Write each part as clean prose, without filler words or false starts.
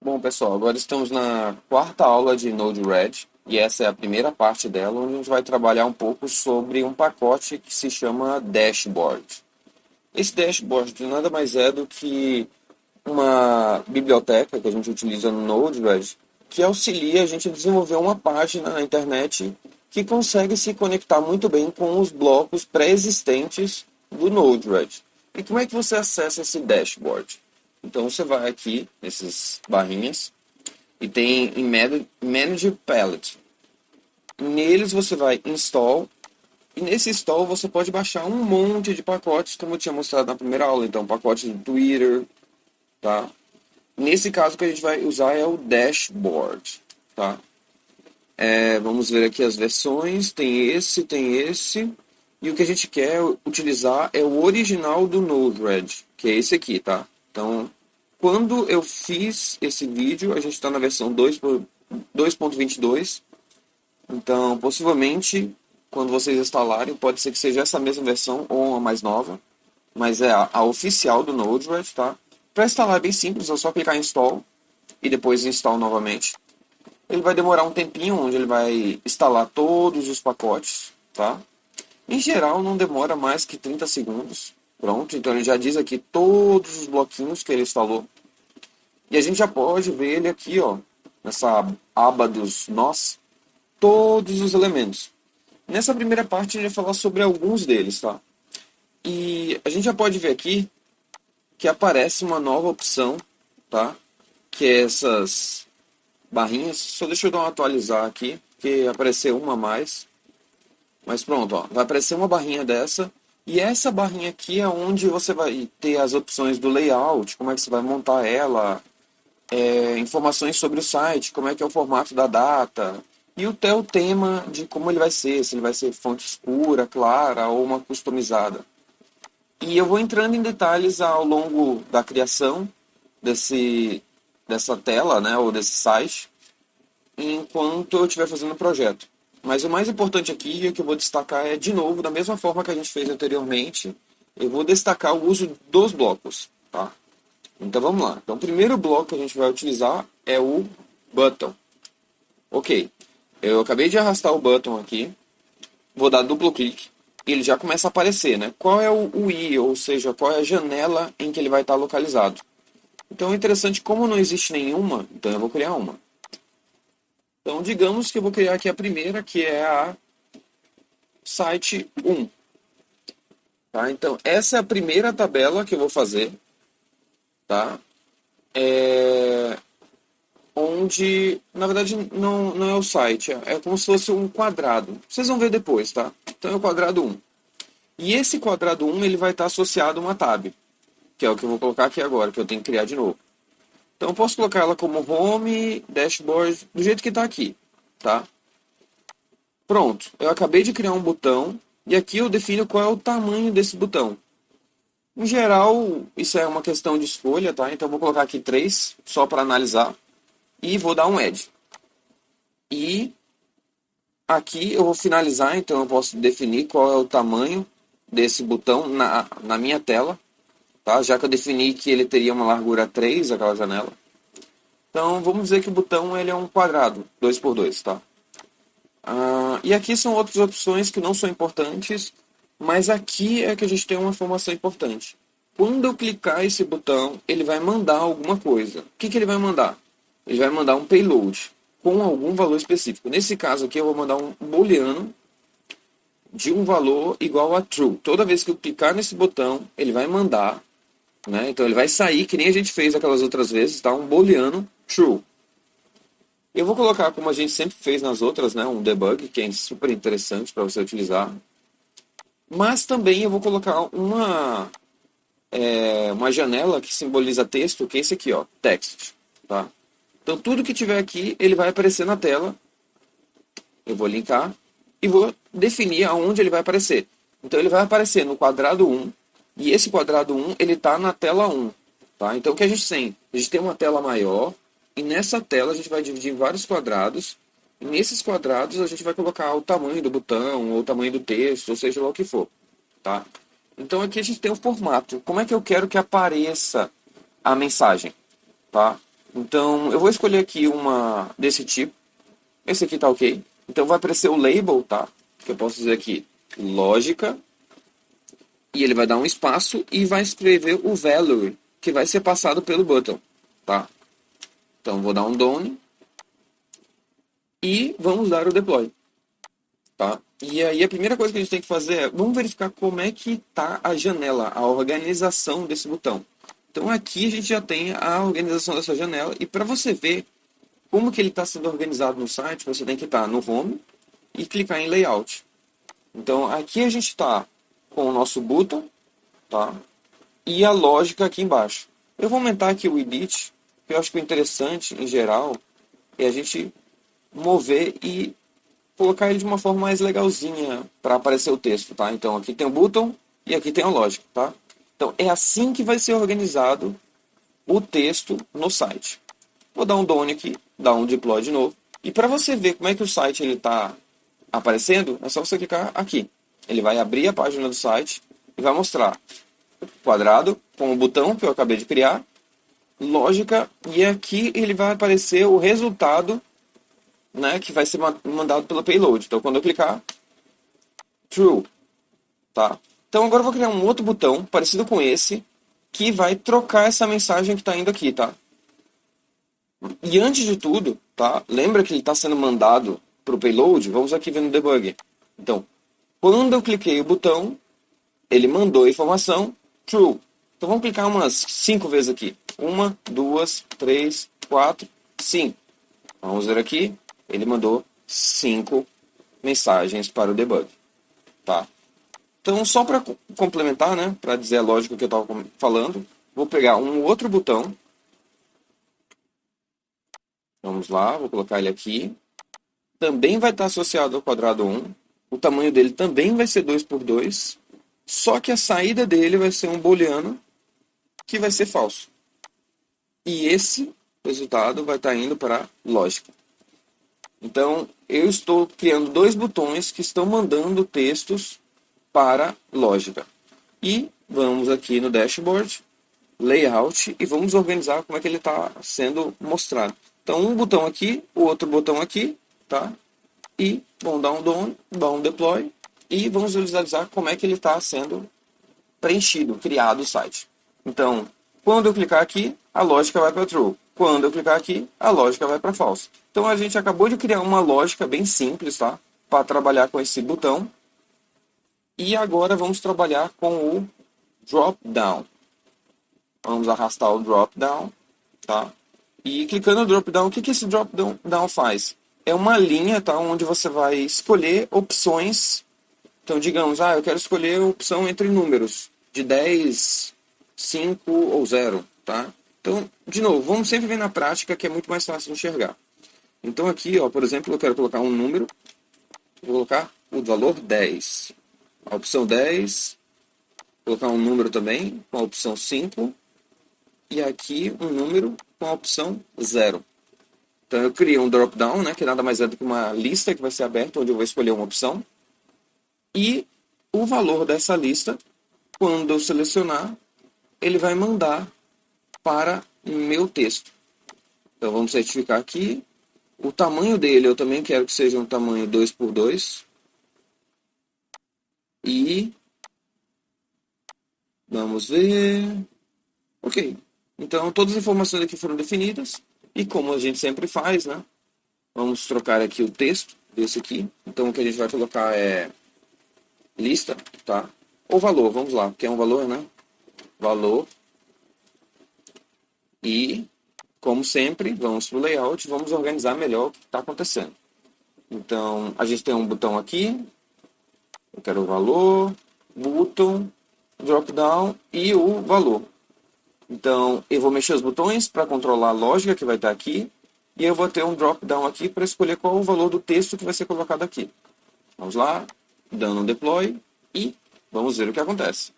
Bom, pessoal, agora estamos na quarta aula de Node-RED e essa é a primeira parte dela, onde a gente vai trabalhar um pouco sobre um pacote que se chama Dashboard. Esse dashboard nada mais é do que uma biblioteca que a gente utiliza no Node-RED que auxilia a gente a desenvolver uma página na internet que consegue se conectar muito bem com os blocos pré-existentes do Node-RED. E como é que você acessa esse dashboard? Então você vai aqui nesses barrinhas e tem em Manage Palette. Neles você vai install e nesse install você pode baixar um monte de pacotes, como eu tinha mostrado na primeira aula. Então pacotes do Twitter, tá? Nesse caso o que a gente vai usar é o dashboard, tá? Vamos ver aqui as versões, tem esse, e o que a gente quer utilizar é o original do Node-RED, que é esse aqui, tá? Então, quando eu fiz esse vídeo, a gente está na versão 2.22, então possivelmente, quando vocês instalarem, pode ser que seja essa mesma versão ou uma mais nova, mas é a oficial do Node-RED, tá? Para instalar é bem simples, é só clicar em Install e depois Install novamente. Ele vai demorar um tempinho, onde ele vai instalar todos os pacotes, tá? Em geral, não demora mais que 30 segundos. Pronto, então ele já diz aqui todos os bloquinhos que ele instalou. E a gente já pode ver ele aqui, ó, nessa aba dos nós, todos os elementos. Nessa primeira parte a gente vai falar sobre alguns deles, tá? E a gente já pode ver aqui que aparece uma nova opção, tá? Que é essas barrinhas. Só deixa eu dar uma atualizar aqui, porque apareceu uma a mais. Mas pronto, ó, vai aparecer uma barrinha dessa. E essa barrinha aqui é onde você vai ter as opções do layout, como é que você vai montar ela, informações sobre o site, como é que é o formato da data, e até o tema de como ele vai ser, se ele vai ser fonte escura, clara ou uma customizada. E eu vou entrando em detalhes ao longo da criação dessa tela, né, ou desse site, enquanto eu estiver fazendo o projeto. Mas o mais importante aqui, o que eu vou destacar é, de novo, da mesma forma que a gente fez anteriormente, eu vou destacar o uso dos blocos, tá? Então vamos lá. Então o primeiro bloco que a gente vai utilizar é o button. Ok, eu acabei de arrastar o button aqui, vou dar duplo clique e ele já começa a aparecer, né? Qual é o i, ou seja, qual é a janela em que ele vai estar localizado. Então é interessante, como não existe nenhuma, então eu vou criar uma. Então digamos que eu vou criar aqui a primeira, que é a site 1. Tá? Então essa é a primeira tabela que eu vou fazer, tá? Onde, na verdade, não é o site, é como se fosse um quadrado. Vocês vão ver depois, tá? Então é o quadrado 1. E esse quadrado 1 ele vai estar associado a uma tab, que é o que eu vou colocar aqui agora, que eu tenho que criar de novo. Então eu posso colocar ela como home, dashboard, do jeito que está aqui, tá? Pronto, eu acabei de criar um botão e aqui eu defino qual é o tamanho desse botão. Em geral, isso é uma questão de escolha, tá? Então eu vou colocar aqui 3, só para analisar, e vou dar um add. E aqui eu vou finalizar, então eu posso definir qual é o tamanho desse botão na minha tela, tá? Já que eu defini que ele teria uma largura 3, aquela janela. Então vamos dizer que o botão ele é um quadrado, 2 por 2, tá? E aqui são outras opções que não são importantes, mas aqui é que a gente tem uma informação importante. Quando eu clicar esse botão, ele vai mandar alguma coisa. O que ele vai mandar? Ele vai mandar um payload com algum valor específico. Nesse caso aqui eu vou mandar um booleano de um valor igual a true. Toda vez que eu clicar nesse botão, ele vai mandar, né? Então ele vai sair, que nem a gente fez aquelas outras vezes, tá? Um booleano true. Eu vou colocar, como a gente sempre fez nas outras, né? Um debug, que é super interessante para você utilizar. Mas também eu vou colocar uma janela que simboliza texto, que é esse aqui, ó, text, tá? Então tudo que tiver aqui, ele vai aparecer na tela. Eu vou linkar e vou definir aonde ele vai aparecer. Então ele vai aparecer no quadrado 1, e esse quadrado 1 ele está na tela 1. Tá? Então o que a gente tem? A gente tem uma tela maior, e nessa tela a gente vai dividir em vários quadrados, e nesses quadrados a gente vai colocar o tamanho do botão, ou o tamanho do texto, ou seja lá o que for. Tá? Então aqui a gente tem o formato. Como é que eu quero que apareça a mensagem? Tá? Então, eu vou escolher aqui uma desse tipo. Esse aqui tá ok. Então, vai aparecer o label, tá? Que eu posso dizer aqui, lógica. E ele vai dar um espaço e vai escrever o value, que vai ser passado pelo button, tá? Então, vou dar um done. E vamos dar o deploy, tá? E aí, a primeira coisa que a gente tem que fazer é, vamos verificar como é que tá a janela, a organização desse botão. Então, aqui a gente já tem a organização dessa janela. E para você ver como que ele está sendo organizado no site, você tem que estar no Home e clicar em Layout. Então, aqui a gente está com o nosso button, tá? E a lógica aqui embaixo. Eu vou aumentar aqui o Edit, que eu acho que o interessante, em geral, é a gente mover e colocar ele de uma forma mais legalzinha para aparecer o texto, tá? Então, aqui tem o button e aqui tem a lógica, tá? Então, é assim que vai ser organizado o texto no site. Vou dar um done aqui, dar um deploy de novo. E para você ver como é que o site está aparecendo, é só você clicar aqui. Ele vai abrir a página do site e vai mostrar o quadrado com o botão que eu acabei de criar, lógica, e aqui ele vai aparecer o resultado, né, que vai ser mandado pela payload. Então, quando eu clicar, true, tá? Então, agora eu vou criar um outro botão parecido com esse, que vai trocar essa mensagem que está indo aqui, tá? E antes de tudo, tá? Lembra que ele está sendo mandado para o payload? Vamos aqui ver no debug. Então, quando eu cliquei o botão, ele mandou a informação true. Então vamos clicar umas 5 vezes aqui. 1, 2, 3, 4, 5. Vamos ver aqui. Ele mandou 5 mensagens para o debug. Tá? Então, só para complementar, né? Para dizer a lógica que eu estava falando, vou pegar um outro botão. Vamos lá, vou colocar ele aqui. Também vai estar associado ao quadrado 1. O tamanho dele também vai ser 2 por 2. Só que a saída dele vai ser um booleano que vai ser falso. E esse resultado vai estar indo para lógica. Então, eu estou criando dois botões que estão mandando textos para lógica. E vamos aqui no dashboard, layout, e vamos organizar como é que ele está sendo mostrado. Então, um botão aqui, o outro botão aqui, tá? E vamos dar um done, dar um deploy, e vamos visualizar como é que ele está sendo preenchido, criado o site. Então, quando eu clicar aqui, a lógica vai para true. Quando eu clicar aqui, a lógica vai para false. Então, a gente acabou de criar uma lógica bem simples, tá? Para trabalhar com esse botão. E agora vamos trabalhar com o drop down. Vamos arrastar o drop down, tá? E clicando no drop down, o que esse drop down faz? É uma linha, tá? Onde você vai escolher opções. Então, digamos, eu quero escolher a opção entre números de 10, 5 ou 0, tá? Então, de novo, vamos sempre ver na prática que é muito mais fácil de enxergar. Então aqui, ó, por exemplo, eu quero colocar um número, vou colocar o valor 10. A opção 10, vou colocar um número também com a opção 5 e aqui um número com a opção 0. Então eu criei um drop-down, né, que nada mais é do que uma lista que vai ser aberta, onde eu vou escolher uma opção. E o valor dessa lista, quando eu selecionar, ele vai mandar para meu texto. Então vamos certificar aqui. O tamanho dele eu também quero que seja um tamanho 2 por 2. E vamos ver. Ok. Então todas as informações aqui foram definidas. E como a gente sempre faz, né? Vamos trocar aqui o texto desse aqui. Então o que a gente vai colocar é lista, tá? Ou valor, vamos lá, que é um valor, né? Valor. E, como sempre, vamos para o layout, vamos organizar melhor o que está acontecendo. Então, a gente tem um botão aqui, eu quero o valor, button, drop down e o valor. Então, eu vou mexer os botões para controlar a lógica que vai estar aqui, e eu vou ter um drop down aqui para escolher qual é o valor do texto que vai ser colocado aqui. Vamos lá, dando um deploy e vamos ver o que acontece.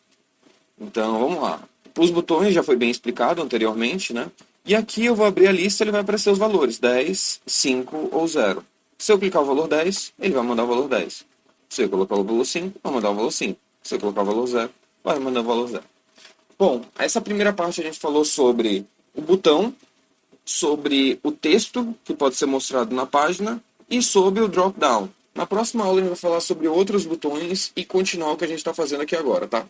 Então, vamos lá. Os botões já foi bem explicado anteriormente, né? E aqui eu vou abrir a lista, ele vai aparecer os valores, 10, 5 ou 0. Se eu clicar o valor 10, ele vai mandar o valor 10. Se eu colocar o valor 5, vai mandar o valor 5. Se eu colocar o valor 0, vai mandar o valor 0. Bom, essa primeira parte a gente falou sobre o botão, sobre o texto que pode ser mostrado na página e sobre o drop-down. Na próxima aula a gente vai falar sobre outros botões e continuar o que a gente está fazendo aqui agora, tá?